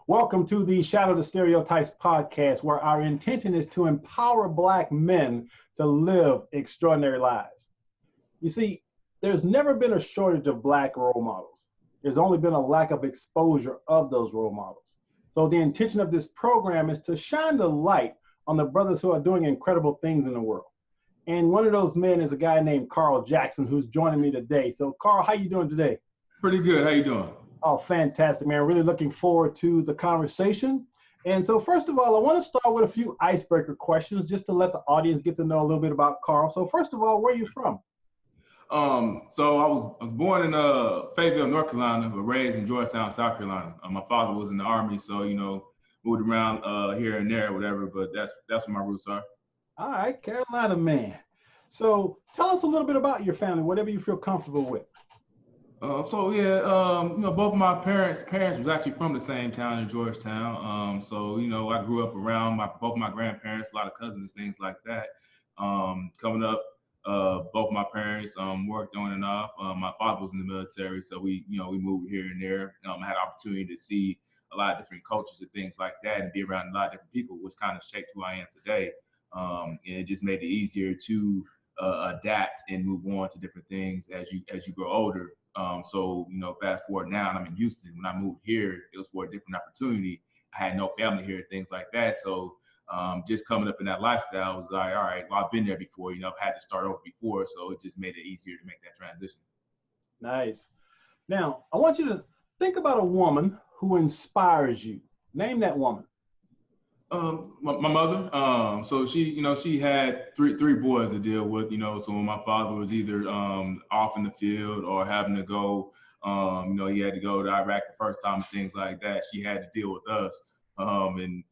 Welcome to the Shadow the Stereotypes podcast, where our intention is to empower Black men to live extraordinary lives. You see, there's never been a shortage of Black role models. There's only been a lack of exposure of those role models. So the intention of this program is to shine the light on the brothers who are doing incredible things in the world. And one of those men is a guy named Karl Jackson, who's joining me today. So Karl, how you doing today? Pretty good. How you doing? Oh, fantastic, man. Really looking forward to the conversation. And so first of all, I want to start with a few icebreaker questions just to let the audience get to know a little bit about Karl. So first of all, where are you from? So I was born in Fayetteville, North Carolina, but raised in Georgetown, South Carolina. My father was in the Army, so, moved around here and there, whatever, but that's where my roots are. All right, Carolina man. So tell us a little bit about your family, whatever you feel comfortable with. Both my parents was actually from the same town in Georgetown. I grew up around both my grandparents, a lot of cousins and things like that. Coming up, both my parents worked on and off. My father was in the military, so we moved here and there. I had opportunity to see a lot of different cultures and things like that, and be around a lot of different people, which kind of shaped who I am today. And it just made it easier to adapt and move on to different things as you grow older. Fast forward now, and I'm in Houston. When I moved here, it was for a different opportunity. I had no family here, things like that. So just coming up in that lifestyle was like, all right, well, I've been there before. I've had to start over before, so it just made it easier to make that transition. Nice. Now, I want you to think about a woman who inspires you. Name that woman. My mother. So she had three boys to deal with. So when my father was either off in the field or having to go, he had to go to Iraq the first time and things like that. She had to deal with us, and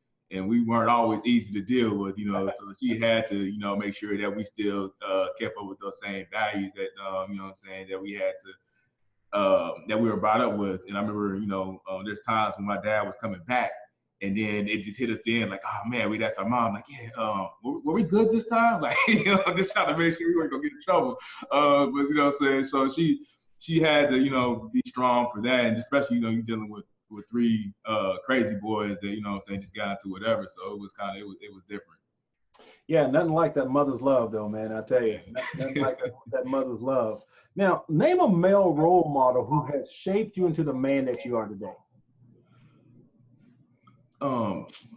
we weren't always easy to deal with. So she had to make sure that we still kept up with those same values that that we had to that we were brought up with. And I remember there's times when my dad was coming back. And then it just hit us then, like, oh man, that's our mom. Like, yeah, were we good this time? Like, just trying to make sure we weren't gonna get in trouble. So she had to, be strong for that, and especially, you're dealing with three crazy boys that just got into whatever. So it was different. Yeah, nothing like that mother's love, though, man. I tell you, nothing like that mother's love. Now, name a male role model who has shaped you into the man that you are today.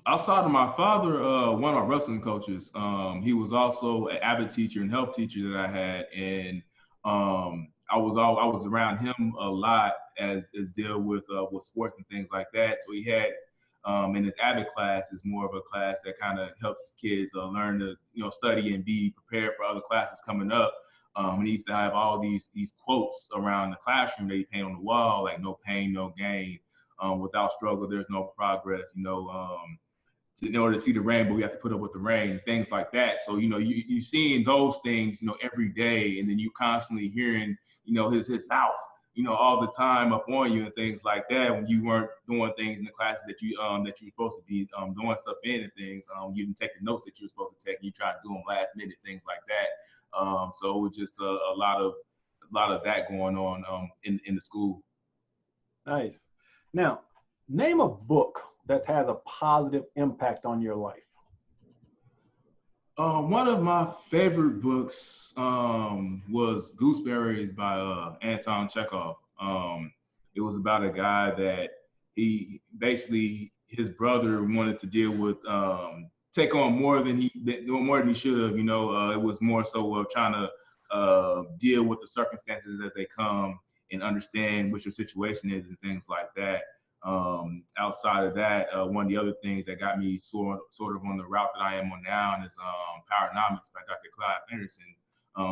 Outside of my father, one of my wrestling coaches, he was also an avid teacher and health teacher that I had, and I was around him a lot as deal with sports and things like that. So he had in his avid class is more of a class that kind of helps kids learn to study and be prepared for other classes coming up. And he used to have all these quotes around the classroom that he painted on the wall, like "No pain, no gain." Without struggle, there's no progress. In order to see the rainbow, we have to put up with the rain, things like that. So, you seeing those things, every day, and then you constantly hearing, his mouth, all the time up on you and things like that. When you weren't doing things in the classes that you're supposed to be doing stuff in and things, you didn't take the notes that you were supposed to take, and you try to do them last minute, things like that. So it was just a lot of that going on in the school. Nice. Now, name a book that has a positive impact on your life. One of my favorite books was Gooseberries by Anton Chekhov. It was about a guy that his brother wanted to deal with, take on more than he should have. It was more so of trying to deal with the circumstances as they come and understand what your situation is and things like that. Outside of that, one of the other things that got me sort of on the route that I am on now is Powernomics by Dr. Clive Anderson,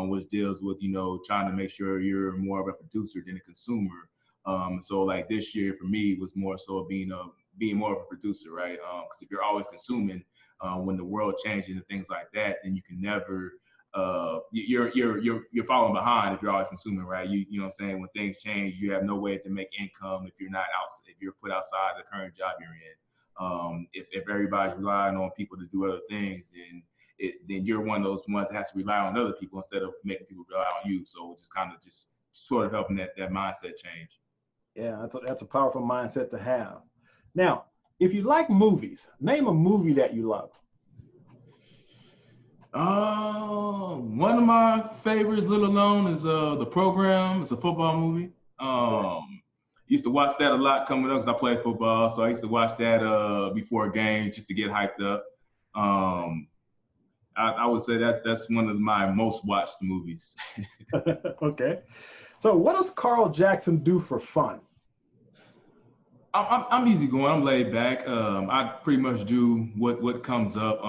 which deals with, trying to make sure you're more of a producer than a consumer. So like this year for me was more so being more of a producer, right? Because if you're always consuming, when the world changes and things like that, then you can never you're falling behind if you're always consuming, right? You know what I'm saying? When things change, you have no way to make income if you're put outside the current job you're in. If everybody's relying on people to do other things, then you're one of those ones that has to rely on other people instead of making people rely on you. So it's just sort of helping that mindset change. Yeah, that's a powerful mindset to have. Now, if you like movies, name a movie that you love. One of my favorites, little known, is The Program. It's a football movie. Used to watch that a lot coming up because I played football, so I used to watch that before a game just to get hyped up. I would say that's one of my most watched movies. Okay. So what does Karl Jackson do for fun? I'm easygoing. I'm laid back. I pretty much do what comes up,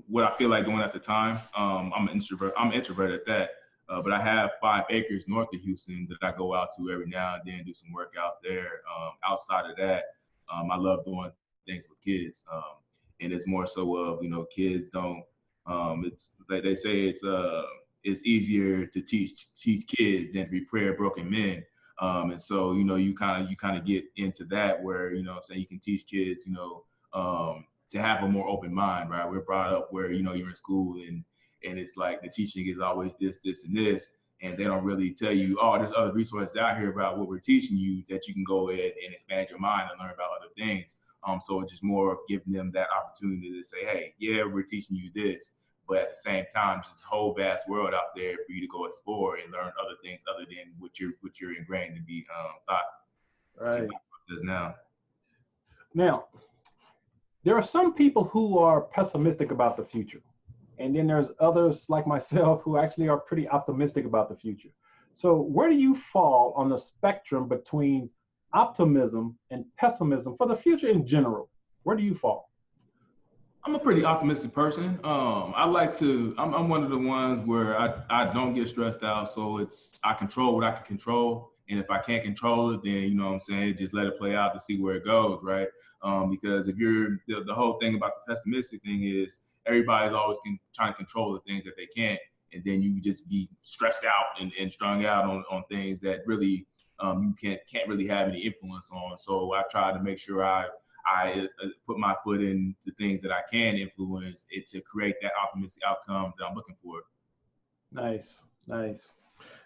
what I feel like doing at the time. I'm an introvert. I'm an introvert at that. But I have 5 acres north of Houston that I go out to every now and then, do some work out there. Outside of that, I love doing things with kids. And it's more so of, kids don't. It's like they say it's easier to teach kids than to repair broken men. And so, you kind of get into that where, what I'm saying, you can teach kids, to have a more open mind, right? We're brought up where, you're in school and it's like the teaching is always this, and this, and they don't really tell you, oh, there's other resources out here about what we're teaching you that you can go ahead and expand your mind and learn about other things. So it's just more of giving them that opportunity to say, hey, yeah, we're teaching you this, but at the same time, just a whole vast world out there for you to go explore and learn other things other than what you're ingrained to be taught. Right. Now, there are some people who are pessimistic about the future. And then there's others like myself who actually are pretty optimistic about the future. So where do you fall on the spectrum between optimism and pessimism for the future in general? Where do you fall? I'm a pretty optimistic person. I'm one of the ones where I don't get stressed out. So I control what I can control. And if I can't control it, then, just let it play out to see where it goes, right? Because if the whole thing about the pessimistic thing is everybody's always trying to control the things that they can't. And then you just be stressed out and strung out on things that really you can't really have any influence on. So I try to make sure I put my foot in the things that I can influence it to create that optimistic outcome that I'm looking for. Nice.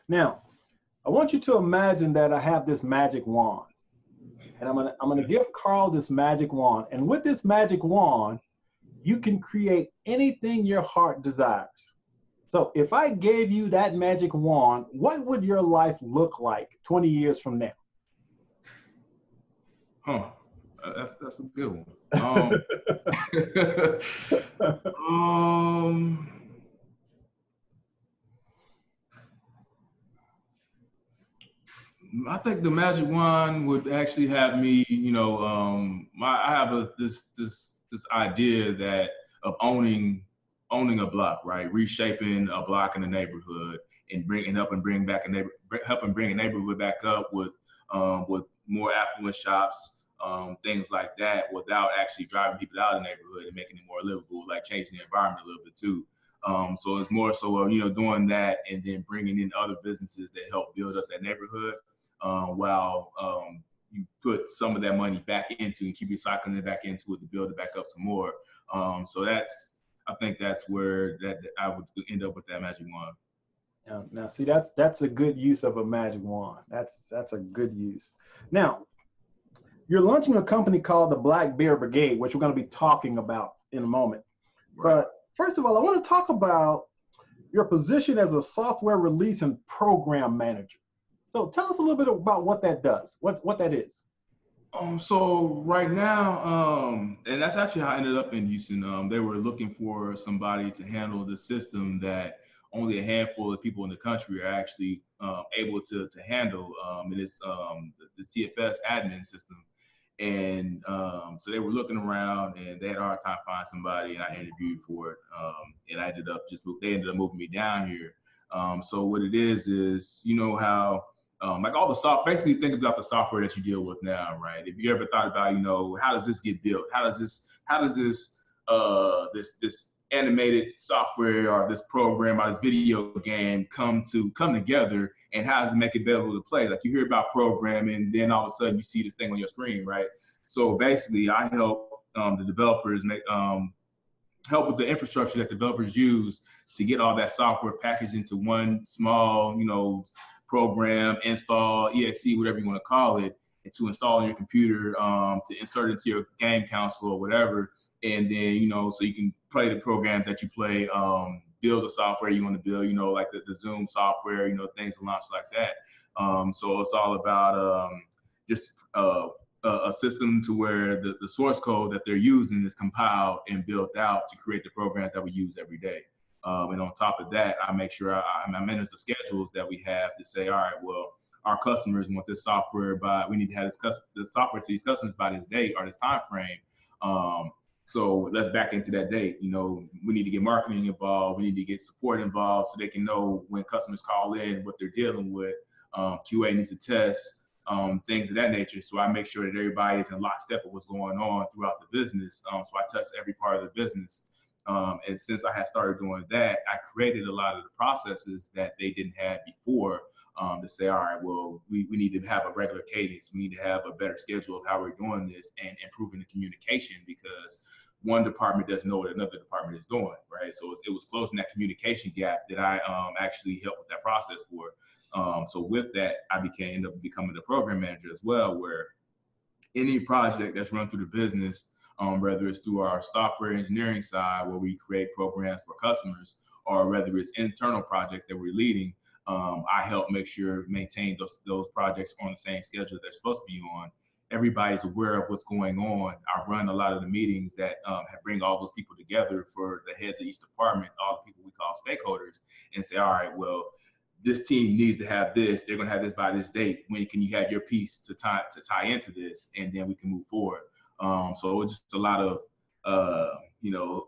Now, I want you to imagine that I have this magic wand, and I'm gonna give Karl this magic wand, and with this magic wand, you can create anything your heart desires. So if I gave you that magic wand, what would your life look like 20 years from now? That's a good one. I think the magic wand would actually have me, I have this idea that of owning a block, right? Reshaping a block in the neighborhood and helping bring a neighborhood back up with more affluent shops, things like that, without actually driving people out of the neighborhood and making it more livable, like changing the environment a little bit too. So it's more so of, doing that and then bringing in other businesses that help build up that neighborhood while you put some of that money back into and keep recycling it back into it to build it back up some more. So I think that's where I would end up with that magic wand. Now see, that's a good use of a magic wand. That's a good use. Now, you're launching a company called the Black Beard Brigade, which we're going to be talking about in a moment. Right. But first of all, I want to talk about your position as a software release and program manager. So tell us a little bit about what that does, what that is. So right now, and that's actually how I ended up in Houston. They were looking for somebody to handle the system that only a handful of people in the country are actually able to handle. And it's the TFS admin system. And so they were looking around and they had a hard time finding somebody, and I interviewed for it. And they ended up moving me down here. So what it is how like all the basically think about the software that you deal with now, right? If you ever thought about, how does this get built? How does this animated software or this program or this video game come together, and how does it make it available to play? Like you hear about programming, then all of a sudden you see this thing on your screen, right? So basically I help the developers help with the infrastructure that developers use to get all that software packaged into one small, program, install, exe, whatever you want to call it, to install on your computer, to insert into your game console or whatever. And then, you know, so you can play the programs that you play, build the software you want to build, you know, like the Zoom software, you know, things to launch like that. So it's all about just a system to where the source code that they're using is compiled and built out to create the programs that we use every day. And on top of that, I make sure I manage the schedules that we have to say, all right, well, our customers want this software by, we need to have the software to these customers by this date or this time frame. So let's back into that date. You know, we need to get marketing involved. We need to get support involved so they can know when customers call in what they're dealing with. QA needs to test, things of that nature. So I make sure that everybody is in lockstep with what's going on throughout the business. So I touch every part of the business. And since I had started doing that, I created a lot of the processes that they didn't have before, to say, all right, well, we need to have a regular cadence. We need to have a better schedule of how we're doing this and improving the communication, because one department doesn't know what another department is doing, right? So it was closing that communication gap that I actually helped with that process for. So with that, I ended up becoming the program manager as well, where any project that's run through the business, whether it's through our software engineering side where we create programs for customers, or whether it's internal projects that we're leading, I help maintain those projects on the same schedule they're supposed to be on. Everybody's aware of what's going on. I run a lot of the meetings that bring all those people together for the heads of each department, all the people we call stakeholders, and say, all right, well, this team needs to have this. They're going to have this by this date. When can you have your piece to tie into this? And then we can move forward. So it's just a lot of, you know,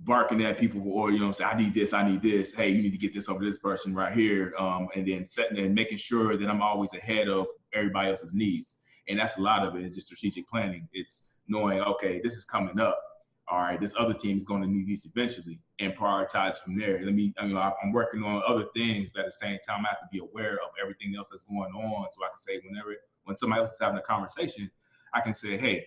barking at people, or, you know, say, I need this. Hey, you need to get this over this person right here. And then setting and making sure that I'm always ahead of everybody else's needs. And that's a lot of it, is just strategic planning. It's knowing, okay, this is coming up. All right, this other team is going to need these eventually, and prioritize from there. I'm working on other things, but at the same time, I have to be aware of everything else that's going on. So I can say, when somebody else is having a conversation, I can say, hey,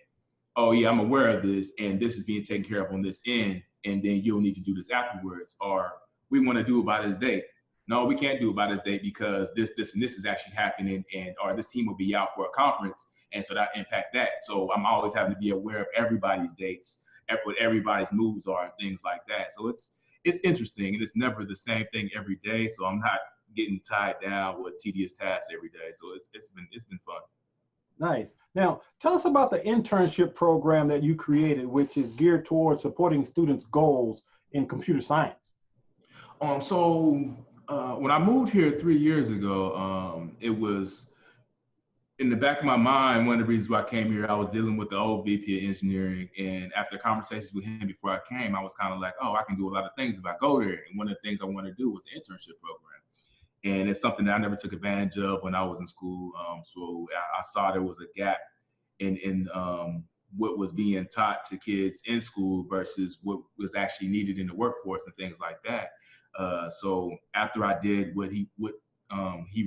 oh yeah, I'm aware of this, and this is being taken care of on this end, and then you'll need to do this afterwards. Or we want to do it by this date. No, we can't do it by this date because this, and this is actually happening, or this team will be out for a conference, and so that impact that. So I'm always having to be aware of everybody's dates, what everybody's moves are, and things like that. So it's interesting, and it's never the same thing every day. So I'm not getting tied down with tedious tasks every day. So it's been fun. Nice. Now, tell us about the internship program that you created, which is geared towards supporting students' goals in computer science. So when I moved here 3 years ago, it was in the back of my mind. One of the reasons why I came here, I was dealing with the old VP of engineering, and after conversations with him before I came, I was kind of like, oh, I can do a lot of things if I go there. And one of the things I want to do was the internship program. And it's something that I never took advantage of when I was in school. So I saw there was a gap in what was being taught to kids in school versus what was actually needed in the workforce and things like that. So after I did what he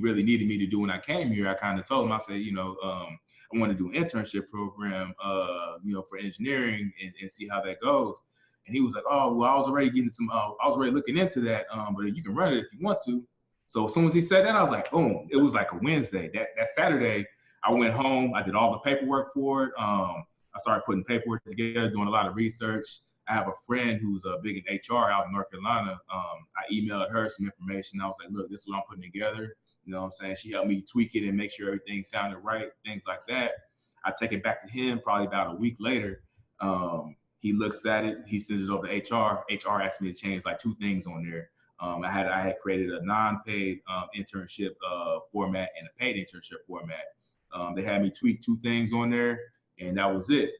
really needed me to do when I came here, I kind of told him, I said, I want to do an internship program, for engineering and see how that goes. And he was like, oh, well, I was already looking into that, but you can run it if you want to. So as soon as he said that, I was like, boom. It was like a Wednesday. That Saturday, I went home. I did all the paperwork for it. I started putting paperwork together, doing a lot of research. I have a friend who's big in HR out in North Carolina. I emailed her some information. I was like, look, this is what I'm putting together. You know what I'm saying? She helped me tweak it and make sure everything sounded right, things like that. I take it back to him probably about a week later. He looks at it. He sends it over to HR. HR asked me to change like 2 things on there. I had created a non-paid internship format and a paid internship format. They had me tweak 2 things on there, and that was it.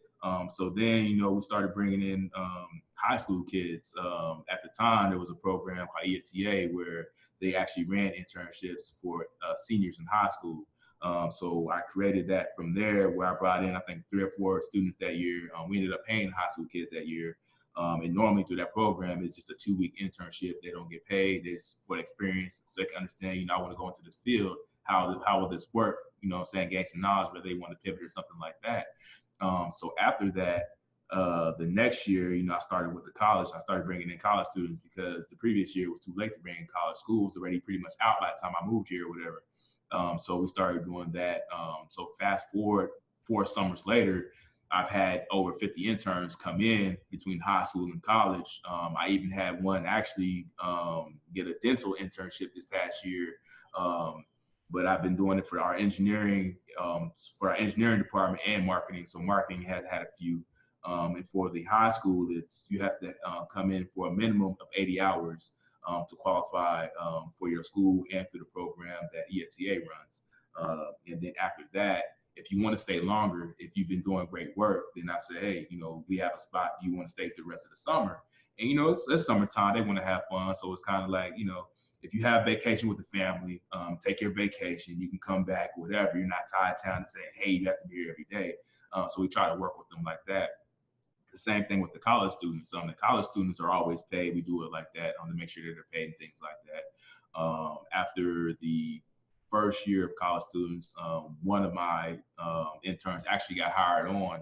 So then, we started bringing in high school kids. At the time, there was a program called EFTA where they actually ran internships for seniors in high school. So I created that from there, where I brought in, I think, 3 or 4 students that year. We ended up paying high school kids that year. And normally through that program, it's just a 2-week internship. They don't get paid. It's for the experience, so they can understand, I want to go into this field. How will this work? Gain some knowledge, whether they want to pivot or something like that. So after that, the next year, I started with the college. I started bringing in college students because the previous year was too late to bring in college. School was already pretty much out by the time I moved here or whatever. So we started doing that. So fast forward 4 summers later, I've had over 50 interns come in between high school and college. I even had one actually get a dental internship this past year. But I've been doing it for our engineering department and marketing. So marketing has had a few. And for the high school, you have to come in for a minimum of 80 hours to qualify for your school and through the program that EFTA runs. And then after that, if you want to stay longer, if you've been doing great work, then I say, hey, we have a spot. Do you want to stay through the rest of the summer? And, it's summertime. They want to have fun. So it's kind of like, if you have vacation with the family, take your vacation. You can come back, whatever. You're not tied down and saying, hey, you have to be here every day. So we try to work with them like that. The same thing with the college students. The college students are always paid. We do it like that to make sure that they're paid and things like that. After the first year of college students, one of my interns actually got hired on.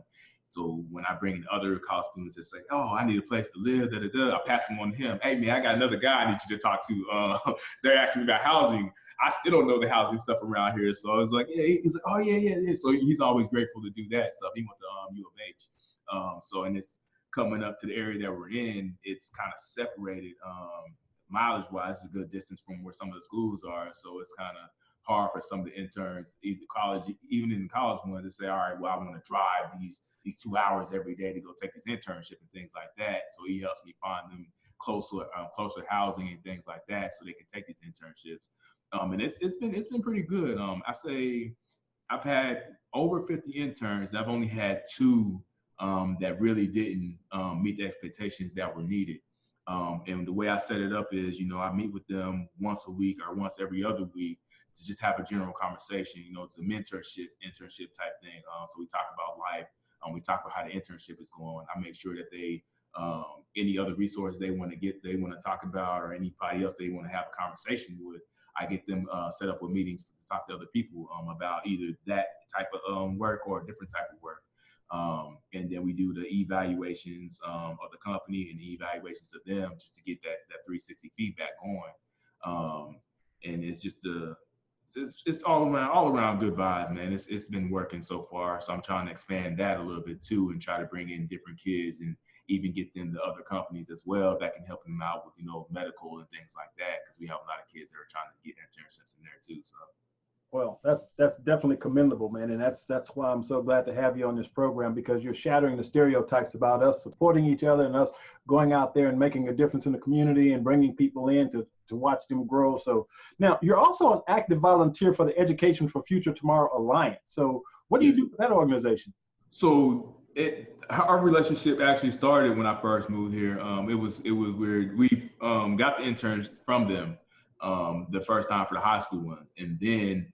So when I bring in other college students that say, oh, I need a place to live, I pass them on to him. Hey, man, I got another guy I need you to talk to. They're asking me about housing. I still don't know the housing stuff around here. So I was like, yeah. He's like, oh, yeah. So he's always grateful to do that stuff. He went to U of H. And it's coming up to the area that we're in, it's kind of separated mileage-wise. It's a good distance from where some of the schools are. So it's kind of hard for some of the interns, even in the college one, to say, all right, well, I want to drive these 2 hours every day to go take this internship and things like that. So he helps me find them closer housing and things like that, so they can take these internships. And it's been pretty good. I say I've had over 50 interns, and I've only had 2 that really didn't meet the expectations that were needed. And the way I set it up is, I meet with them once a week or once every other week to just have a general conversation. It's a internship type thing. So we talk about life. We talk about how the internship is going. I make sure that they, any other resources they want to talk about, or anybody else they want to have a conversation with, I get them set up with meetings to talk to other people about either that type of work or a different type of work. And then we do the evaluations of the company and the evaluations of them, just to get that 360 feedback going. And it's just it's all around good vibes, man. It's been working so far. So I'm trying to expand that a little bit too, and try to bring in different kids and even get them to other companies as well that can help them out with, medical and things like that. Because we have a lot of kids that are trying to get internships in there too. So. Well, that's definitely commendable, man, and that's why I'm so glad to have you on this program, because you're shattering the stereotypes about us supporting each other and us going out there and making a difference in the community and bringing people in to watch them grow. So now you're also an active volunteer for the Education for Future Tomorrow Alliance. So what do you do for that organization? So our relationship actually started when I first moved here. It was weird. We got the interns from them the first time for the high school ones, and then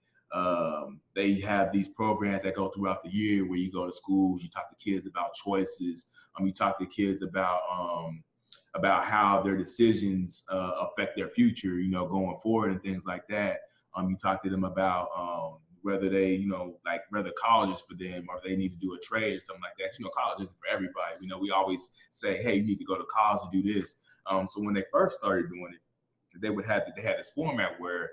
they have these programs that go throughout the year where you go to schools, you talk to kids about choices, you talk to kids about how their decisions affect their future, going forward and things like that. You talk to them about whether they, whether college is for them or if they need to do a trade or something like that. College isn't for everybody. We always say, hey, you need to go to college to do this. So when they first started doing it, they had this format where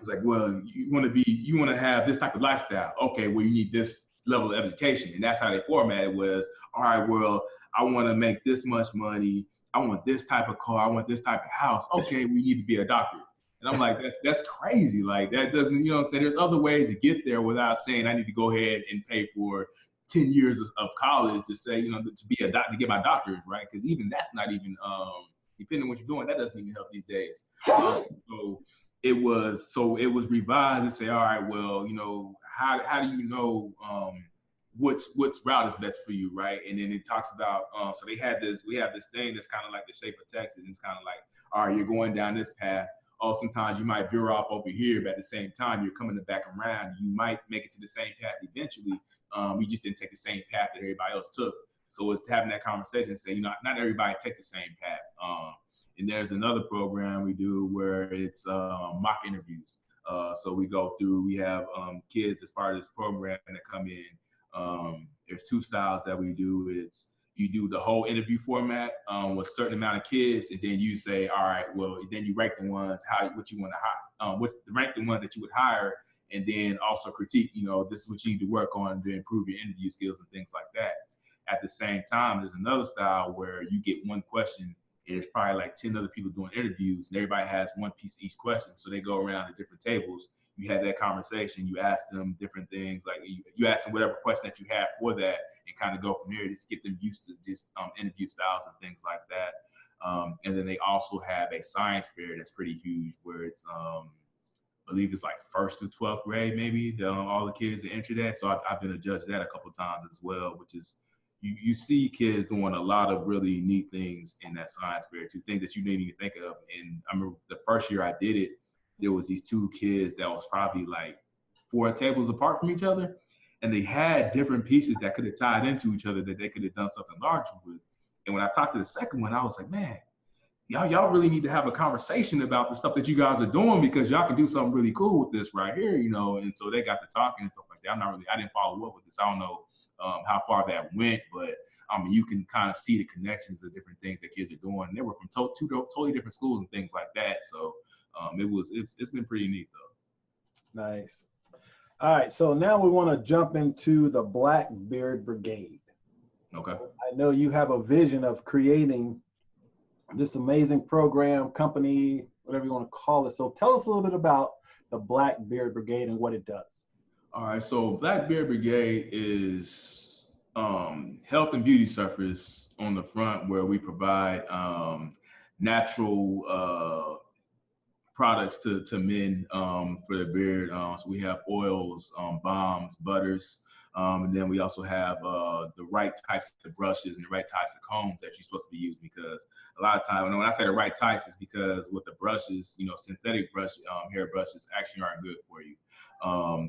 it's like, well, you want to have this type of lifestyle. Okay, well, you need this level of education. And that's how they formatted was, all right, well, I want to make this much money. I want this type of car. I want this type of house. Okay, we need to be a doctor. And I'm like, that's crazy. Like, that doesn't, you know what I'm saying? There's other ways to get there without saying I need to go ahead and pay for 10 years of college to say, to be a doctor, to get my doctorate, right? Because even that's not even, depending on what you're doing, that doesn't even help these days. So it was revised to say, all right, well, how do you know which route is best for you, right? And then it talks about so we have this thing that's kind of like the shape of Texas, and it's kind of like, all right, you're going down this path. Oh, sometimes you might veer off over here, but at the same time, you're coming back around. You might make it to the same path eventually. You just didn't take the same path that everybody else took. So it's having that conversation and say, not everybody takes the same path. And there's another program we do where it's mock interviews. So we have kids as part of this program that come in. There's 2 styles that we do. It's, you do the whole interview format with a certain amount of kids, and then you say, all right, well, then you rank the ones what you want to hire, rank the ones that you would hire, and then also critique, this is what you need to work on to improve your interview skills and things like that. At the same time, there's another style where you get one question, and there's probably like 10 other people doing interviews, and everybody has one piece of each question. So they go around to different tables. You have that conversation. You ask them different things, like you ask them whatever question that you have for that, and kind of go from there. Just get them used to just interview styles and things like that. And then they also have a science fair that's pretty huge, where it's I believe it's like 1st to 12th grade, maybe all the kids that enter that. So I've been a judge that a couple of times as well, which is you see kids doing a lot of really neat things in that science fair too, things that you didn't even think of. And I remember the first year I did it, there was these 2 kids that was probably like 4 tables apart from each other, and they had different pieces that could have tied into each other that they could have done something larger with. And when I talked to the second one, I was like, man, y'all really need to have a conversation about the stuff that you guys are doing, because y'all can do something really cool with this right here, And so they got to talking and stuff like that. I didn't follow up with this. I don't know how far that went, but you can kind of see the connections of different things that kids are doing. And they were from 2 totally different schools and things like that. So it's been pretty neat though. Nice. All right, so now we want to jump into the Black Beard Brigade. Okay. I know you have a vision of creating this amazing program, company, whatever you want to call it. So tell us a little bit about the Black Beard Brigade and what it does. All right, so Black Beard Brigade is health and beauty service on the front, where we provide natural products to men for their beard. So we have oils, balms, butters, and then we also have the right types of brushes and the right types of combs that you're supposed to be using, because a lot of times, when I say the right types, it's because with the brushes, synthetic hair brushes actually aren't good for you.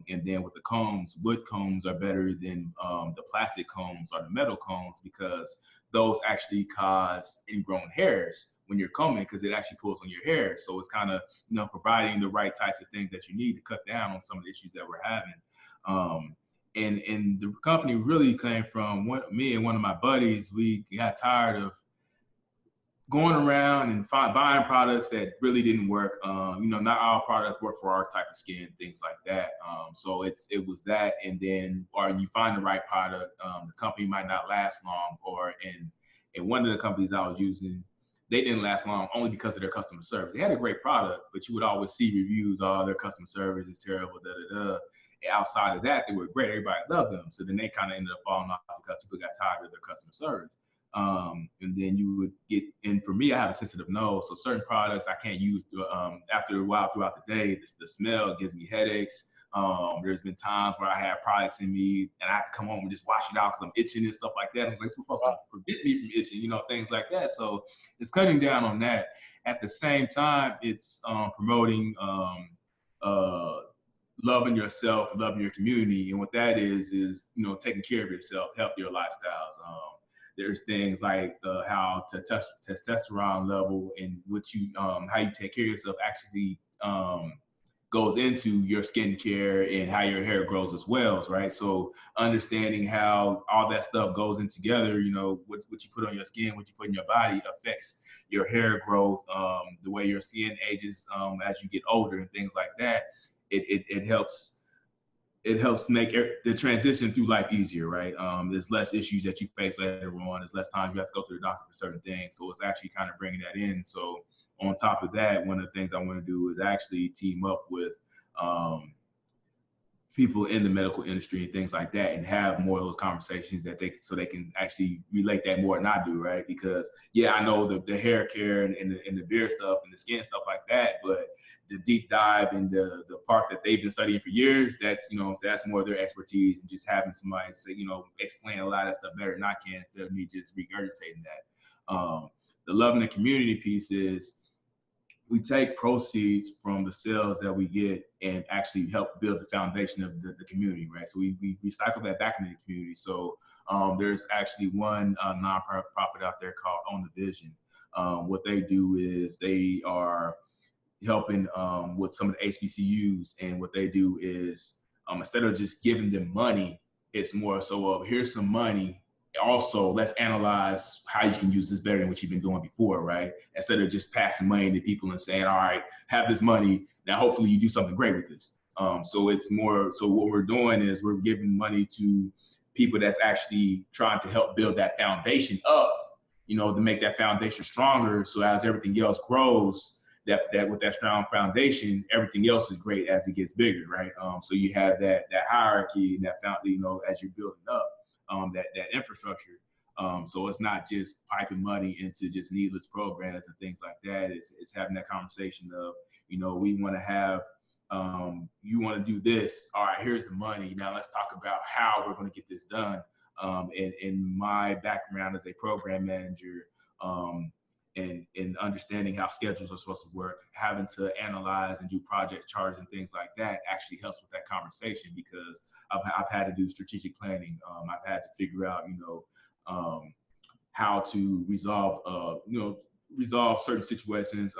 And then with the combs, wood combs are better than the plastic combs or the metal combs, because those actually cause ingrown hairs when you're combing, because it actually pulls on your hair. So it's kind of, providing the right types of things that you need to cut down on some of the issues that we're having. And the company really came from me and one of my buddies. We got tired of going around and buying products that really didn't work. Not all products work for our type of skin, things like that. So it was that, and then, or you find the right product, the company might not last long, or in one of the companies I was using, they didn't last long only because of their customer service. They had a great product, but you would always see reviews, their customer service is terrible, And outside of that, they were great. Everybody loved them. So then they kind of ended up falling off because people got tired of their customer service. And then you would get, and for me, I have a sensitive nose, so certain products I can't use after a while throughout the day. The smell gives me headaches. There's been times where I have products in me and I have to come home and just wash it out because I'm itching and stuff like that. I'm like, it's supposed to prevent me from itching, things like that. So it's cutting down on that. At the same time, it's promoting loving yourself, loving your community, and what that is taking care of yourself, healthier lifestyles. There's things like how testosterone level and what you how you take care of yourself actually goes into your skincare and how your hair grows as well, right? So understanding how all that stuff goes in together, what you put on your skin, what you put in your body affects your hair growth, the way your skin ages as you get older and things like that. It helps make the transition through life easier, right? There's less issues that you face later on. There's less times you have to go to the doctor for certain things. So it's actually kind of bringing that in. So on top of that, one of the things I want to do is actually team up with people in the medical industry and things like that, and have more of those conversations so they can actually relate that more than I do, right? Because I know the hair care and the beard stuff and the skin stuff like that, but the deep dive and the part that they've been studying for years, that's that's more of their expertise, and just having somebody say, explain a lot of that stuff better than I can, instead of me just regurgitating that. The love in the community piece is, we take proceeds from the sales that we get and actually help build the foundation of the community, right? So we recycle that back into the community. So there's actually one nonprofit out there called Own the Vision. What they do is they are helping with some of the HBCUs, and what they do is instead of just giving them money, it's more so of, here's some money, also let's analyze how you can use this better than what you've been doing before, right? Instead of just passing money to people and saying, all right, have this money, now hopefully you do something great with this. So it's more, so what we're doing is we're giving money to people that's actually trying to help build that foundation up, you know, to make that foundation stronger. So as everything else grows, that with that strong foundation, everything else is great as it gets bigger, right? So you have that hierarchy and that you know, as you're building up that infrastructure. So it's not just piping money into just needless programs and things like that. It's having that conversation of, you know, we want to have, you want to do this. All right, here's the money. Now let's talk about how we're going to get this done. In my background as a program manager, and understanding how schedules are supposed to work, having to analyze and do project charts and things like that actually helps with that conversation, because I've had to do strategic planning. I've had to figure out, you know, how to resolve, you know, resolve certain situations,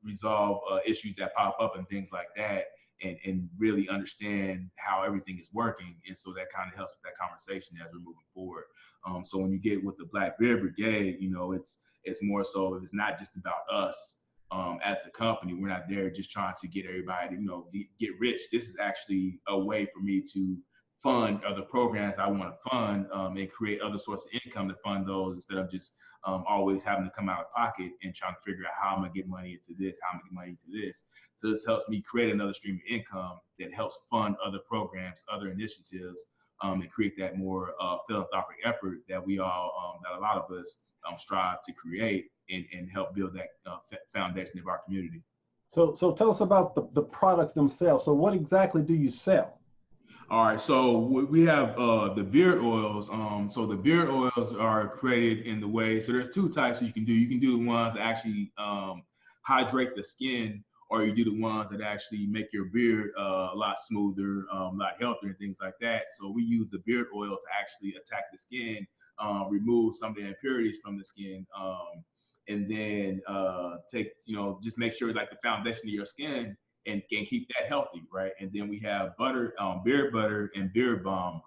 resolve issues that pop up and things like that, and really understand how everything is working. And so that kind of helps with that conversation as we're moving forward. So when you get with the Black Beard Brigade, you know, it's more so, it's not just about us as the company. We're not there just trying to get everybody, you know, get rich. This is actually a way for me to fund other programs I want to fund, and create other sources of income to fund those, instead of just always having to come out of pocket and trying to figure out how I'm gonna get money into this, how I'm gonna get money into this. So this helps me create another stream of income that helps fund other programs, other initiatives, and create that more philanthropic effort that we all, that a lot of us strive to create and help build that foundation of our community. So tell us about the products themselves. So what exactly do you sell? All right, so we have the beard oils. So the beard oils are created in the way, so there's two types you can do. You can do the ones that actually hydrate the skin, or you do the ones that actually make your beard a lot smoother, a lot healthier and things like that. So we use the beard oil to actually attack the skin, remove some of the impurities from the skin, and then take, you know, just make sure like the foundation of your skin and can keep that healthy, right? And then we have butter, beard butter and beard balm.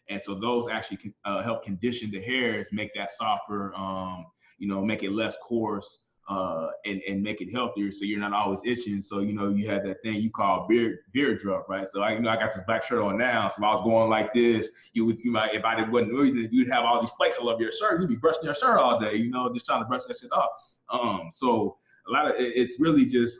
And so those actually can, help condition the hairs, make that softer, you know, make it less coarse, and make it healthier, so you're not always itching. So, you know, you have that thing you call beard drop, right? So you know, I got this black shirt on now, so if I was going like this, you might, if I wasn't noisy, you'd have all these flakes all over your shirt. You'd be brushing your shirt all day, you know, just trying to brush that shit off. So a lot of it's really just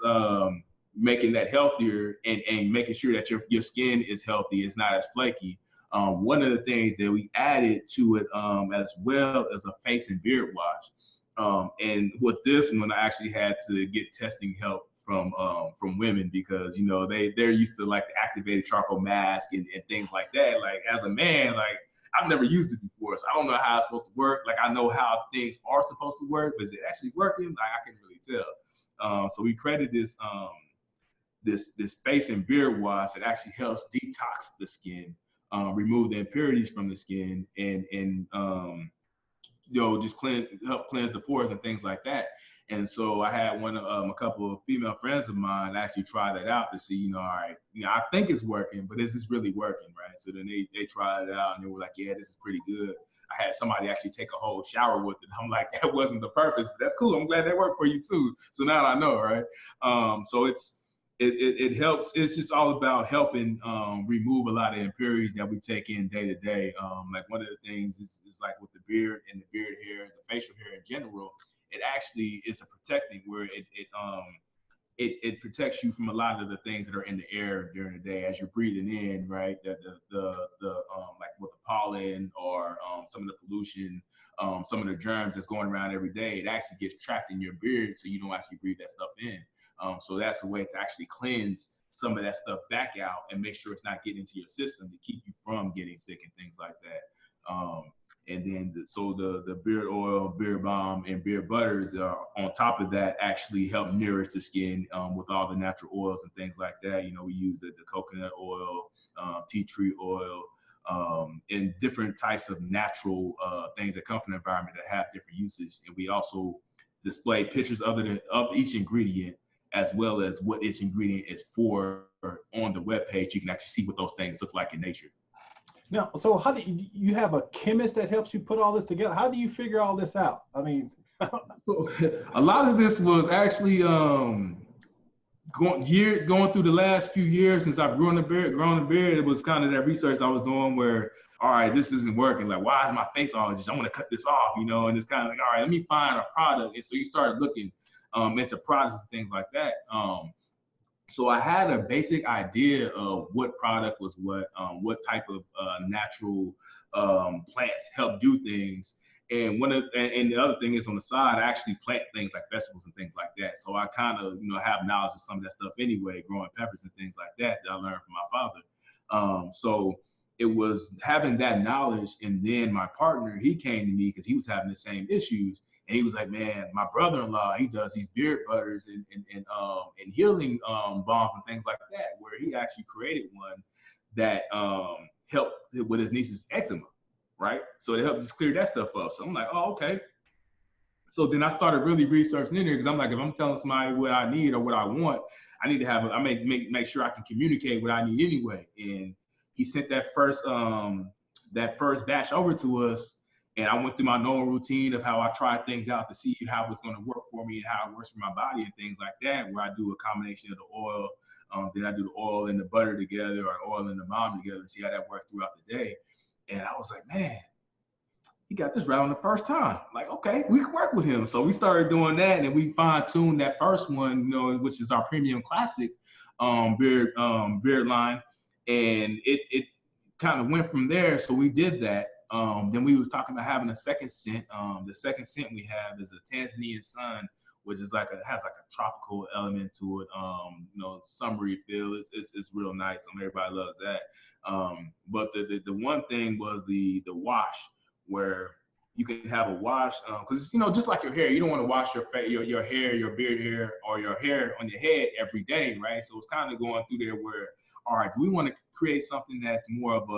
making that healthier and making sure that your skin is healthy, it's not as flaky. One of the things that we added to it, as well as a face and beard wash. And with this one, I actually had to get testing help from women, because, you know, they're used to like the activated charcoal mask and things like that. Like as a man, like I've never used it before, so I don't know how it's supposed to work. Like I know how things are supposed to work, but is it actually working? Like I can't really tell. So we created this this face and beard wash that actually helps detox the skin, remove the impurities from the skin, and you know, just help cleanse the pores and things like that. And so I had a couple of female friends of mine actually try that out to see, you know, all right, you know, I think it's working, but is this really working, right? So then they tried it out and they were like, yeah, this is pretty good. I had somebody actually take a whole shower with it. I'm like, that wasn't the purpose, but that's cool. I'm glad that worked for you too. So now I know, right? So it helps. It's just all about helping remove a lot of impurities that we take in day to day. Like one of the things is like with the beard and the beard hair, the facial hair in general, it actually is a protecting, where it protects you from a lot of the things that are in the air during the day as you're breathing in, right? The like with the pollen or some of the pollution, some of the germs that's going around every day, it actually gets trapped in your beard, so you don't actually breathe that stuff in. So that's a way to actually cleanse some of that stuff back out and make sure it's not getting into your system to keep you from getting sick and things like that. And then the beard oil, beard balm, and beard butters are on top of that actually help nourish the skin with all the natural oils and things like that. You know, we use the coconut oil, tea tree oil, and different types of natural things that come from the environment that have different uses. And we also display pictures of each ingredient, as well as what each ingredient is for on the webpage. You can actually see what those things look like in nature. Now, so how do you have a chemist that helps you put all this together? How do you figure all this out? I mean, So a lot of this was actually going through the last few years since I've grown a beard. It was kind of that research I was doing where, all right, this isn't working. Like, why is my face always just, I want to cut this off, you know? And it's kind of like, all right, let me find a product. And so you start looking into products and things like that. So I had a basic idea of what product was what type of natural plants help do things. And and the other thing is on the side, I actually plant things like vegetables and things like that. So I kind of, have knowledge of some of that stuff anyway, growing peppers and things like that I learned from my father. So it was having that knowledge. And then my partner, he came to me because he was having the same issues. And he was like, man, my brother-in-law, he does these beard butters and healing balms and things like that, where he actually created one that helped with his niece's eczema, right? So it helped just clear that stuff up. So I'm like, oh, okay. So then I started really researching in there because I'm like, if I'm telling somebody what I need or what I want, I need to have, make sure I can communicate what I need anyway. And he sent that first batch over to us. And I went through my normal routine of how I tried things out to see how it's going to work for me and how it works for my body and things like that, where I do a combination of the oil, then I do the oil and the butter together or oil and the balm together and see how that works throughout the day. And I was like, man, he got this right on the first time. Like, okay, we can work with him. So we started doing that, and then we fine-tuned that first one, which is our premium classic beard line. And it kind of went from there. So we did that. Then we was talking about having a second scent. The second scent we have is a Tanzanian sun, which is has a tropical element to it. Summery feel. It's real nice. Everybody loves that. But the one thing was the wash, where you can have a wash because just like your hair, you don't want to wash your hair, your beard hair, or your hair on your head every day, right? So it's kind of going through there where, all right, do we want to create something that's more of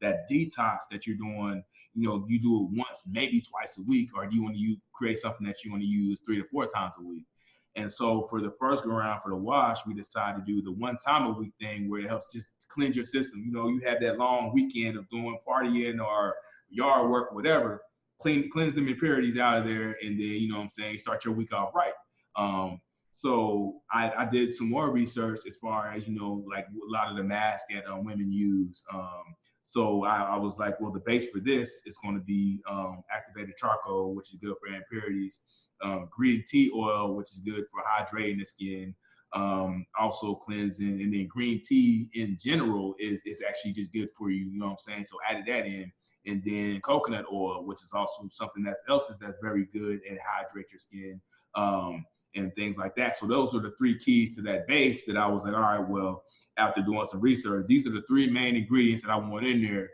that detox that you're doing, you do it once, maybe twice a week, or do you want to create something that you want to use 3 to 4 times a week? And so for the first go around for the wash, we decided to do the 1 time a week thing where it helps just cleanse your system. You had that long weekend of doing partying or yard work, whatever, cleanse them impurities out of there. And then, start your week off right. So I did some more research as far as, like a lot of the masks that women use. So I was like, well, the base for this is going to be activated charcoal, which is good for impurities, green tea oil, which is good for hydrating the skin, also cleansing, and then green tea in general is actually just good for you. You know what I'm saying? So added that in, and then coconut oil, which is also something that's very good and hydrate your skin, and things like that. So those are the 3 keys to that base that I was like, all right, well, after doing some research, these are the 3 main ingredients that I want in there,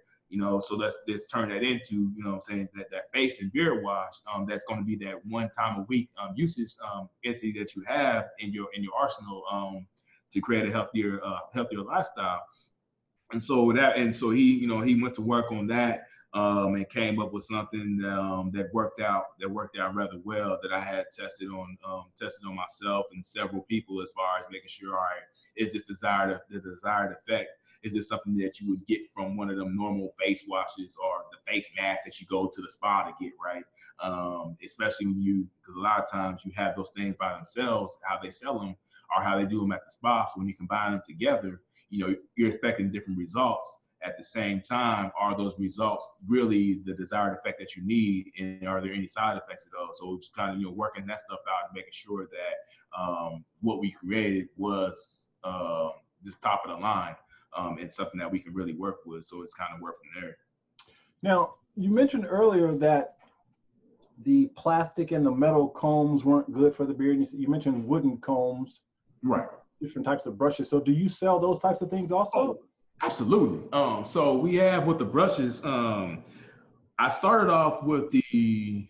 so let's turn that into, that face and beard wash. That's going to be that 1 time a week usage entity that you have in your arsenal to create a healthier lifestyle. And so he went to work on that and came up with something that worked out rather well, that I had tested on myself and several people, as far as making sure, all right, is this the desired effect? Is this something that you would get from one of them normal face washes or the face mask that you go to the spa to get, right? Especially because a lot of times you have those things by themselves, how they sell them or how they do them at the spa. So when you combine them together, you're expecting different results. At the same time, are those results really the desired effect that you need, and are there any side effects of those? So just kind of working that stuff out and making sure that what we created was just top of the line and something that we can really work with. So it's kind of work from there. Now, you mentioned earlier that the plastic and the metal combs weren't good for the beard. You mentioned wooden combs, right? Different types of brushes. So do you sell those types of things also? Oh, absolutely. So we have with the brushes. I started off with the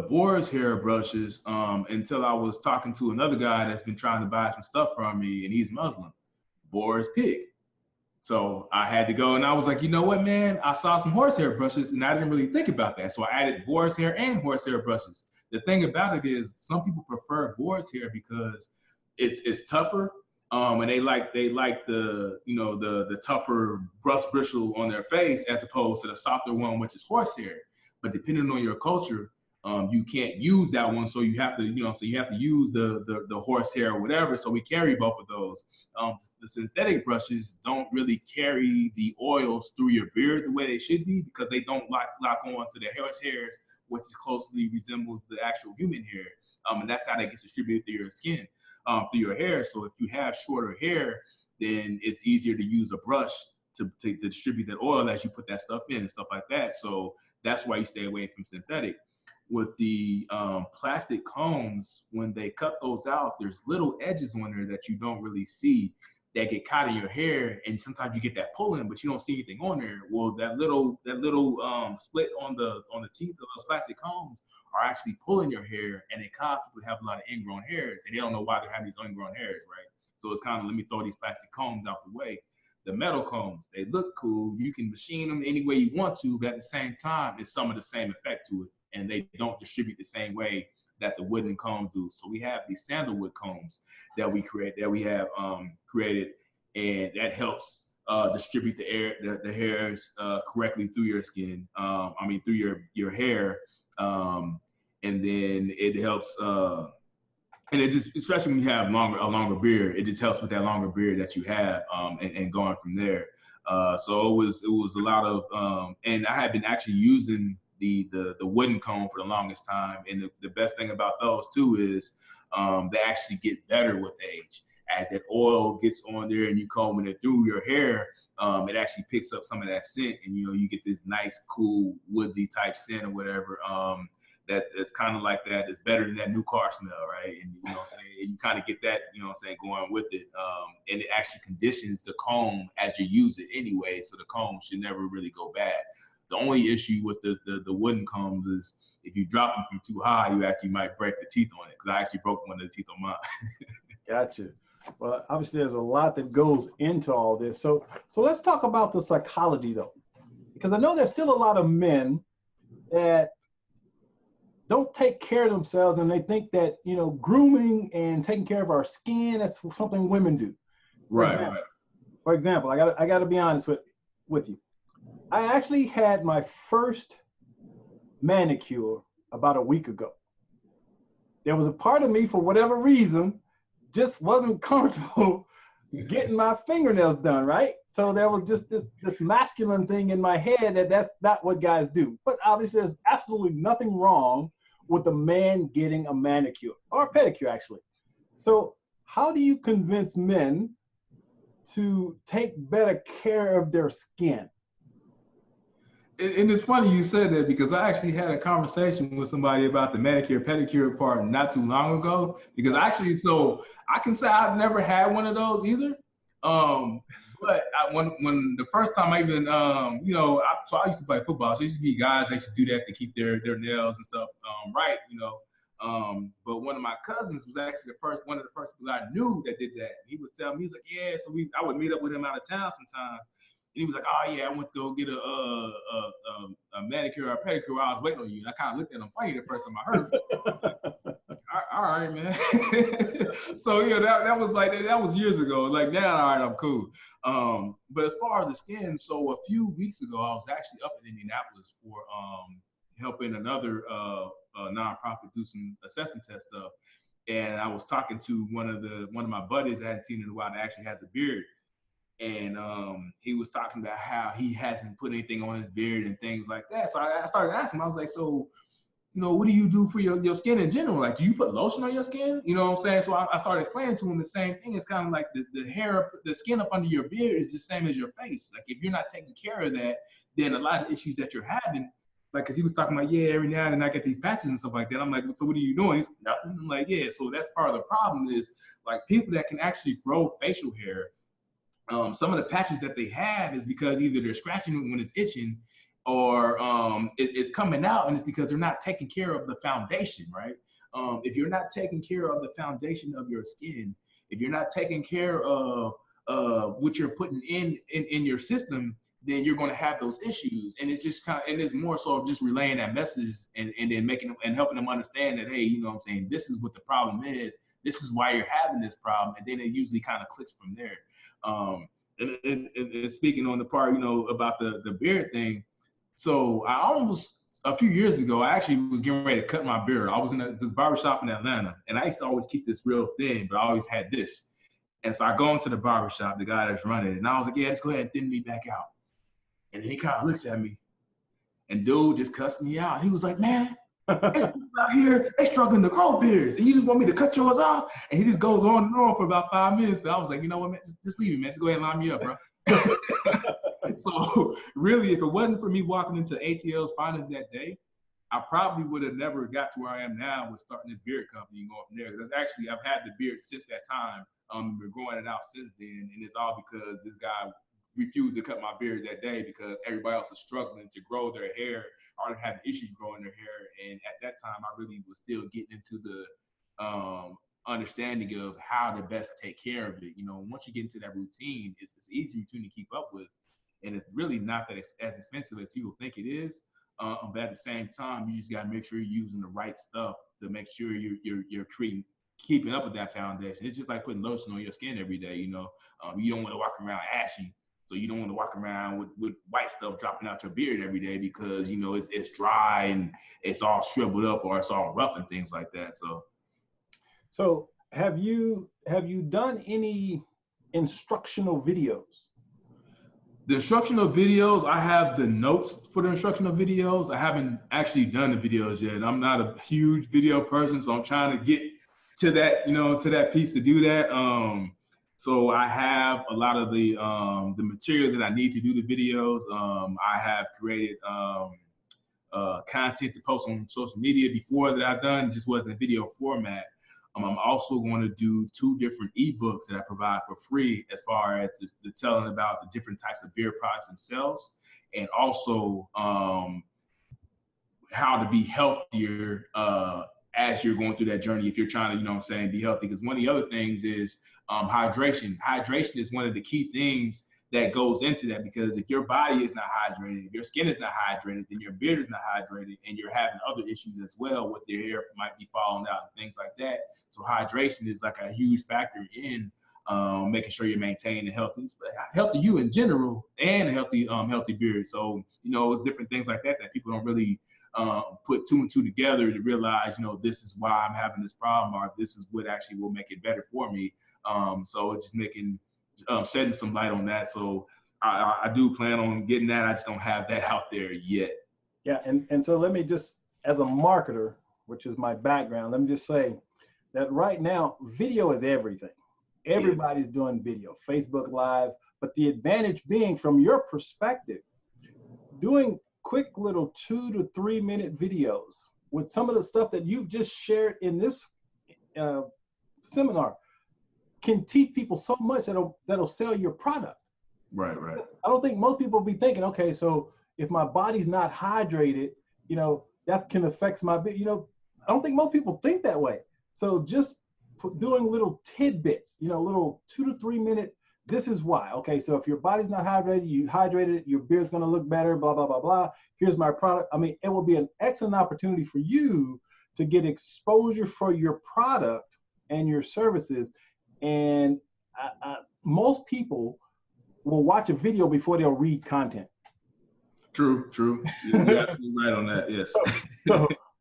boar's hair brushes until I was talking to another guy that's been trying to buy some stuff from me, and he's Muslim, boar's pig. So I had to go, and I was like, you know what, man? I saw some horsehair brushes, and I didn't really think about that. So I added boar's hair and horsehair brushes. The thing about it is, some people prefer boar's hair because it's tougher, And they like the, you know, the tougher bristle on their face as opposed to the softer one, which is horsehair. But depending on your culture, you can't use that one, so you have to, you know, so you have to use the horsehair or whatever. So we carry both of those. The synthetic brushes don't really carry the oils through your beard the way they should be, because they don't lock on to the hairs, which closely resembles the actual human hair. And that's how that gets distributed through your skin, through your hair. So if you have shorter hair, then it's easier to use a brush to distribute that oil as you put that stuff in and stuff like that. So that's why you stay away from synthetic. With the plastic combs, when they cut those out, there's little edges on there that you don't really see that get caught in your hair, and sometimes you get that pulling, but you don't see anything on there. Well, that little split on the teeth of those plastic combs are actually pulling your hair, and they cause people to have a lot of ingrown hairs, and they don't know why they have these ingrown hairs, right? So it's kind of, let me throw these plastic combs out the way. The metal combs, they look cool. You can machine them any way you want to, but at the same time, it's some of the same effect to it, and they don't distribute the same way that the wooden combs do. So we have these sandalwood combs that we have created, and that helps distribute the hairs correctly through your skin. Through your hair, and then it helps. And it just, especially when you have a longer beard, it just helps with that longer beard that you have, and going from there. So it was a lot of, and I had been actually using the wooden comb for the longest time. And the best thing about those too is they actually get better with age. As that oil gets on there and you combing it through your hair, it actually picks up some of that scent, and you get this nice, cool, woodsy type scent or whatever. That's kind of like that. It's better than that new car smell, right? And you know what I'm saying? And you kind of get that, you know what I'm saying, going with it. And it actually conditions the comb as you use it anyway, so the comb should never really go bad. The only issue with the wooden combs is if you drop them from too high, you actually might break the teeth on it, because I actually broke one of the teeth on mine. Gotcha. Well, obviously there's a lot that goes into all this. So let's talk about the psychology though, because I know there's still a lot of men that don't take care of themselves, and they think that, grooming and taking care of our skin, that's something women do. For example, I got to be honest with you. I actually had my first manicure about a week ago. There was a part of me, for whatever reason, just wasn't comfortable getting my fingernails done, right? So there was just this masculine thing in my head that's not what guys do. But obviously there's absolutely nothing wrong with a man getting a manicure or a pedicure, actually. So how do you convince men to take better care of their skin? And it's funny you said that, because I actually had a conversation with somebody about the manicure pedicure part not too long ago. Because so I can say I've never had one of those either. But when the first time I even, so I used to play football. So it used to be guys, they used to do that to keep their nails and stuff right, But one of my cousins was actually one of the first people I knew that did that. He was telling me, he's like, yeah. So I would meet up with him out of town sometimes. And he was like, oh yeah, I went to go get a manicure or a pedicure while I was waiting on you. And I kind of looked at him funny the first time I heard him. All right, man. So that was years ago. Like now, all right, I'm cool. But as far as the skin, so a few weeks ago, I was actually up in Indianapolis for helping another nonprofit do some assessment test stuff, and I was talking to one of my buddies I hadn't seen in a while that actually has a beard, and he was talking about how he hasn't put anything on his beard and things like that. So I started asking him. I was like, so, what do you do for your skin in general? Like, do you put lotion on your skin? You know what I'm saying? So I started explaining to him the same thing. It's kind of like the hair, the skin up under your beard is the same as your face. Like, if you're not taking care of that, then a lot of issues that you're having, like, because he was talking about, yeah, every now and then I get these patches and stuff like that. I'm like, so what are you doing? He's like, nothing. I'm like, yeah. So that's part of the problem is, like, people that can actually grow facial hair, some of the patches that they have is because either they're scratching it when it's itching, or it's coming out, and it's because they're not taking care of the foundation, right? If you're not taking care of the foundation of your skin, if you're not taking care of what you're putting in your system, then you're going to have those issues. And it's just and it's more so of just relaying that message and then making them and helping them understand that, hey, you know what I'm saying, this is what the problem is. this is why you're having this problem. And then it usually kind of clicks from there. And speaking on the part, you know, about the beard thing. So a few years ago, I actually was getting ready to cut my beard. I was in this barbershop in Atlanta, and I used to always keep this real thin, but I always had this. And so I go into the barbershop, the guy that's running it, and I was like, yeah, let's go ahead and thin me back out. And then he kind of looks at me, and dude just cussed me out. He was like, man, there's people out here, they struggling to grow beards, and you just want me to cut yours off? And he just goes on and on for about 5 minutes. So I was like, you know what, man, just leave it, man. Just go ahead and line me up, bro. So really, if it wasn't for me walking into ATL's finest that day, I probably would have never got to where I am now with starting this beard company and going from there. Because actually, I've had the beard since that time. Been growing it out since then, and it's all because this guy refused to cut my beard that day because everybody else is struggling to grow their hair or having issues growing their hair. And at that time, I really was still getting into the understanding of how to best take care of it. You know, once you get into that routine, it's an easy routine to keep up with, and it's really not that it's as expensive as people think it is. But at the same time, you just got to make sure you're using the right stuff to make sure you're keeping up with that foundation. It's just like putting lotion on your skin every day. You know, you don't want to walk around ashy, so you don't want to walk around with white stuff dropping out your beard every day because, you know, it's dry and it's all shriveled up or it's all rough and things like that. So have you done any instructional videos? The instructional videos, I have the notes for the instructional videos. I haven't actually done the videos yet. I'm not a huge video person, so I'm trying to get to that, you know, to that piece to do that. So I have a lot of the material that I need to do the videos. I have created content to post on social media before that I've done. It just wasn't a video format. I'm also going to do 2 different ebooks that I provide for free as far as the telling about the different types of beard products themselves, and also how to be healthier as you're going through that journey if you're trying to, you know what I'm saying, be healthy. Because one of the other things is hydration. Hydration is one of the key things that goes into that, because if your body is not hydrated, if your skin is not hydrated, then your beard is not hydrated, and you're having other issues as well with your hair might be falling out and things like that. So hydration is like a huge factor in making sure you're maintaining a healthy you in general and a healthy beard. So, you know, it's different things like that people don't really put 2 and 2 together to realize, you know, this is why I'm having this problem, or this is what actually will make it better for me. So it's just shedding some light on that. So I do plan on getting that. I just don't have that out there yet. Yeah, and so let me just, as a marketer, which is my background, let me just say that right now, video is everything. Everybody's doing video, Facebook Live, but the advantage being, from your perspective, doing quick little 2 to 3 minute videos with some of the stuff that you've just shared in this seminar can teach people so much that'll sell your product. Right. I don't think most people be thinking, okay, so if my body's not hydrated, you know, that can affect my beard. You know, I don't think most people think that way. So just doing little tidbits, you know, little 2 to 3 minute, this is why. Okay, so if your body's not hydrated, you hydrate it, your beard's gonna look better, blah, blah, blah, blah. Here's my product. I mean, it will be an excellent opportunity for you to get exposure for your product and your services. And most people will watch a video before they'll read content. True. You're absolutely right on that, yes.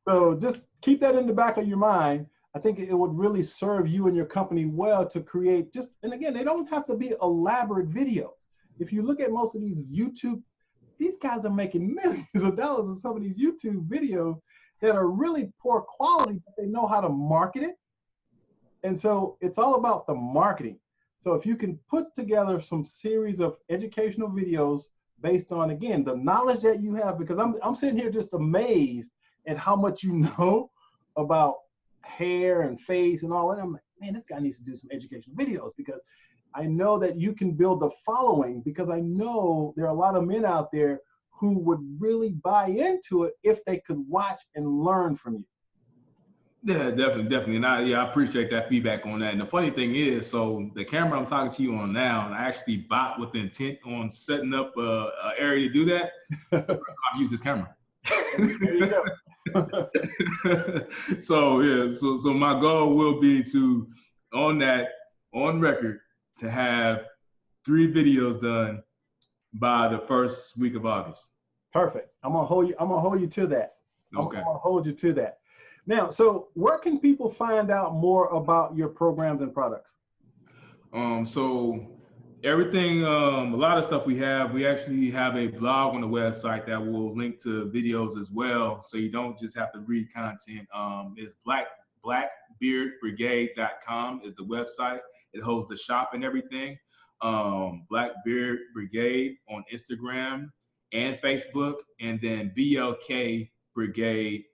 So just keep that in the back of your mind. I think it would really serve you and your company well to create and again, they don't have to be elaborate videos. If you look at most of these YouTube, these guys are making millions of dollars in some of these YouTube videos that are really poor quality, but they know how to market it. And so it's all about the marketing. So if you can put together some series of educational videos based on, again, the knowledge that you have, because I'm sitting here just amazed at how much you know about hair and face and all that. I'm like, man, this guy needs to do some educational videos, because I know that you can build a following, because I know there are a lot of men out there who would really buy into it if they could watch and learn from you. Yeah, definitely. And I appreciate that feedback on that. And the funny thing is, so the camera I'm talking to you on now, and I actually bought with the intent on setting up an area to do that. So I've used this camera. There you go. So yeah, so my goal will be to, on record, to have 3 videos done by the first week of August. Perfect. I'm gonna hold you to that. Okay. I'm gonna hold you to that. Now, so where can people find out more about your programs and products? So everything, a lot of stuff we actually have a blog on the website that will link to videos as well. So you don't just have to read content. It's blackbeardbrigade.com is the website. It holds the shop and everything. Black Beard Brigade on Instagram and Facebook, and then BLK Brigade,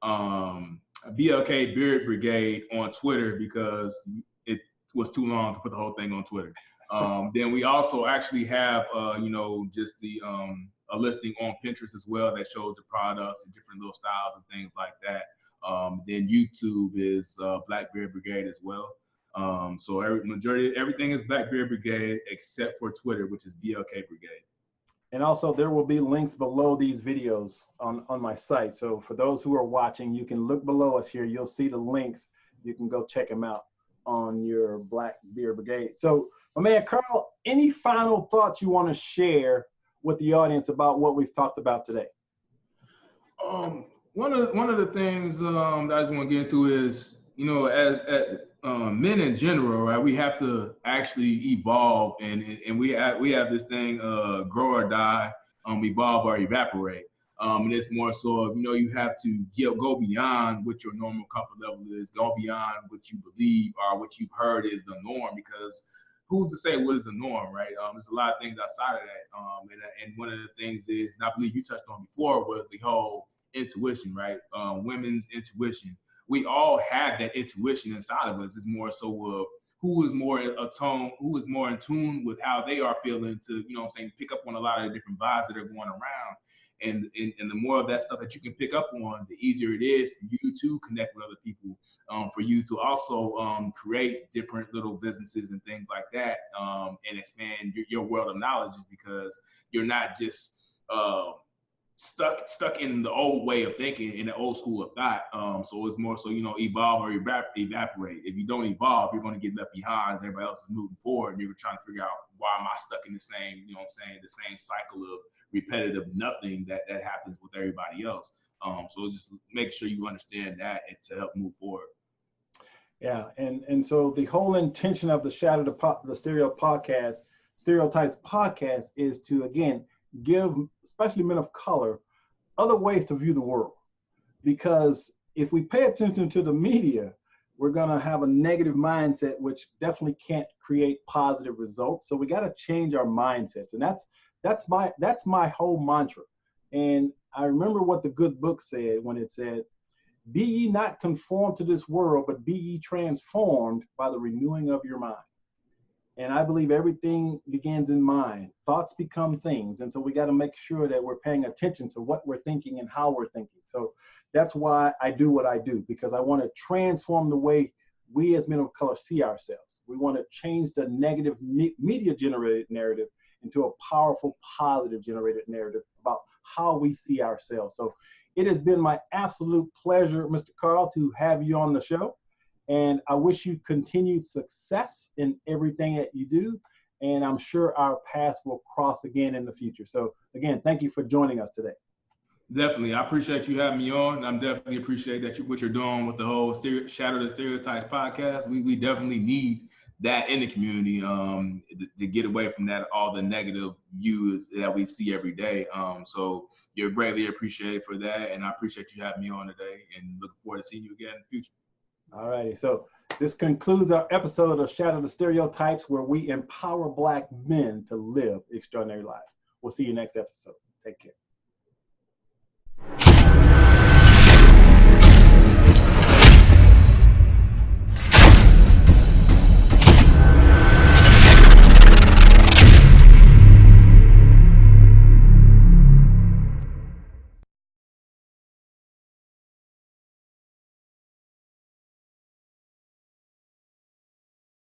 BLK Beard Brigade on Twitter, because it was too long to put the whole thing on Twitter. Then we also actually have, just a listing on Pinterest as well that shows the products and different little styles and things like that. Then YouTube is Black Beard Brigade as well. So everything is Black Beard Brigade except for Twitter, which is BLK Brigade. And also there will be links below these videos on my site. So for those who are watching, you can look below us here. You'll see the links. You can go check them out on your Black Beard Brigade. So my man, Karl, any final thoughts you want to share with the audience about what we've talked about today? One of the things that I just want to get into is, as men in general, right? We have to actually evolve, and we have this thing, grow or die, evolve or evaporate. And it's more so, you have to go beyond what your normal comfort level is, go beyond what you believe or what you've heard is the norm, because who's to say what is the norm, right? There's a lot of things outside of that. And one of the things is, and I believe you touched on before, was the whole intuition, right? Women's intuition. We all have that intuition inside of us. It's more so of who is more in tune with how they are feeling to, pick up on a lot of the different vibes that are going around. And the more of that stuff that you can pick up on, the easier it is for you to connect with other people, for you to also create different little businesses and things like that, and expand your world of knowledge, because you're not just stuck in the old way of thinking, in the old school of thought. So it's more so, evolve or evaporate. If you don't evolve, you're going to get left behind as everybody else is moving forward, and you're trying to figure out, why am I stuck in the same, the same cycle of repetitive nothing that happens with everybody else. So just make sure you understand that, and to help move forward. Yeah, and so the whole intention of the Stereotypes podcast is to, again, give especially men of color other ways to view the world. Because if we pay attention to the media, we're going to have a negative mindset, which definitely can't create positive results. So we got to change our mindsets, and that's my whole mantra. And I remember what the good book said when it said, "Be ye not conformed to this world, but be ye transformed by the renewing of your mind." And I believe everything begins in mind. Thoughts become things. And so we got to make sure that we're paying attention to what we're thinking and how we're thinking. So that's why I do what I do, because I want to transform the way we as men of color see ourselves. We want to change the negative media generated narrative into a powerful, positive generated narrative about how we see ourselves. So it has been my absolute pleasure, Mr. Karl, to have you on the show. And I wish you continued success in everything that you do. And I'm sure our paths will cross again in the future. So again, thank you for joining us today. Definitely. I appreciate you having me on. I'm definitely appreciate what you're doing with the whole Shatter the Stereotypes podcast. We definitely need that in the community, to get away from that, all the negative views that we see every day. So you're greatly appreciated for that. And I appreciate you having me on today, and looking forward to seeing you again in the future. All righty. So this concludes our episode of Shatter the Stereotypes, where we empower Black men to live extraordinary lives. We'll see you next episode. Take care.